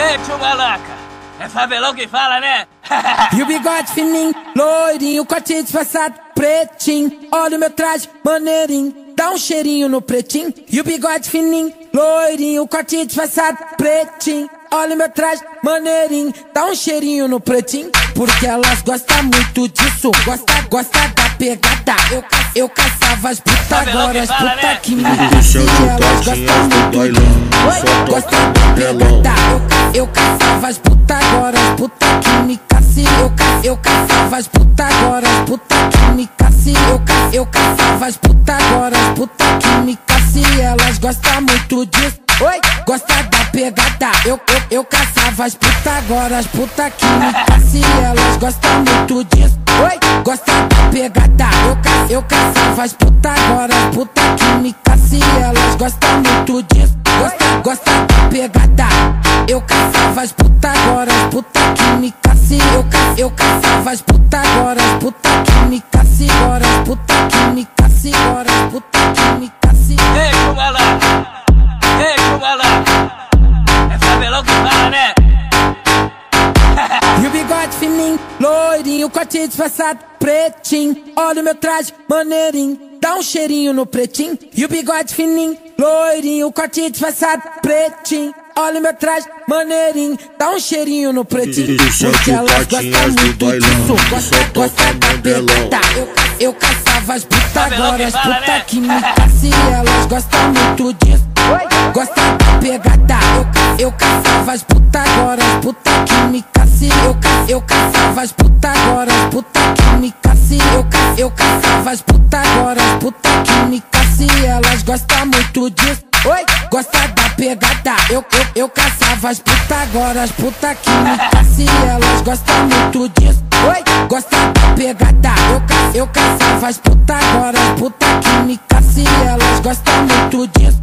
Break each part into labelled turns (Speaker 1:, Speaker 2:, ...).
Speaker 1: Ei, tio Malaca, é favelão que fala, né?
Speaker 2: E o bigode fininho, loirinho, corte disfarçado, pretinho. Olha o meu traje, maneirinho, dá um cheirinho no pretinho. E o bigode fininho, loirinho, corte disfarçado, pretinho. Olha o meu traje, maneirinho, dá um cheirinho no pretinho. Porque elas gostam muito disso, gosta da pegada. Eu caçava as putas, agora as putas que me caçam. Elas gostam muito disso, gosta da pegada. Eu caçava as putas, agora as putas que me caçam. Eu caçava as putas, agora as putas que me caçam. Eu caçava as putas, agora as putas que me caçam. Elas gostam muito disso. Oi, gosta da pegada. Eu caçava as putas, agora as putas que me caçam. Elas gostam muito disso. Oi, gosta da pegada. Eu caçava as putas, agora as putas que me caçam. Elas gostam muito disso. Gosta da pegada. Eu caçava as putas, agora as putas que me caçam. Eu caçava as putas, agora as putas que me caçam. Agora as putas que me caçam. Agora as putas que me caçam.
Speaker 1: Ei, tio Malaca. Ei, tio Malaca, é favelão que fala, né?
Speaker 2: E o bigode fininho, loirinho, corte disfarçado, pretinho. Olha o meu traje, maneirinho, dá um cheirinho no pretinho. E o bigode fininho, loirinho, corte disfarçado, pretinho. Olha o meu traje, maneirinho, dá um cheirinho no pretinho. Porque elas gostam muito disso, gosta da pegada. Eu caçava as putas, agora as putas que me caçam. Elas gostam muito disso, gosta da pegada. Eu caçava as putas, agora as putas que me caçam. Eu caçava as putas, agora as putas que me caçam. Eu caçava as putas, agora as putas que me caçam. Elas gostam muito disso. Oi, gosta da pegada. Eu caçava as putas, agora as putas que me caçam. Elas gostam muito disso. Oi, gosta da pegada. Eu caçava as putas, agora as putas que me caçam. Elas gostam muito disso.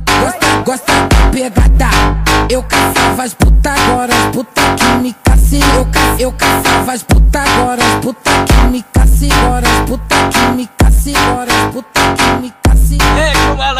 Speaker 2: Gosta da pegada. Eu caçava as putas, agora as putas que me caçam. Eu caçava as putas, agora as putas que me caçam. Agora as putas que me caçam. Agora as putas que me caçam.
Speaker 1: Ei, tio Malaca.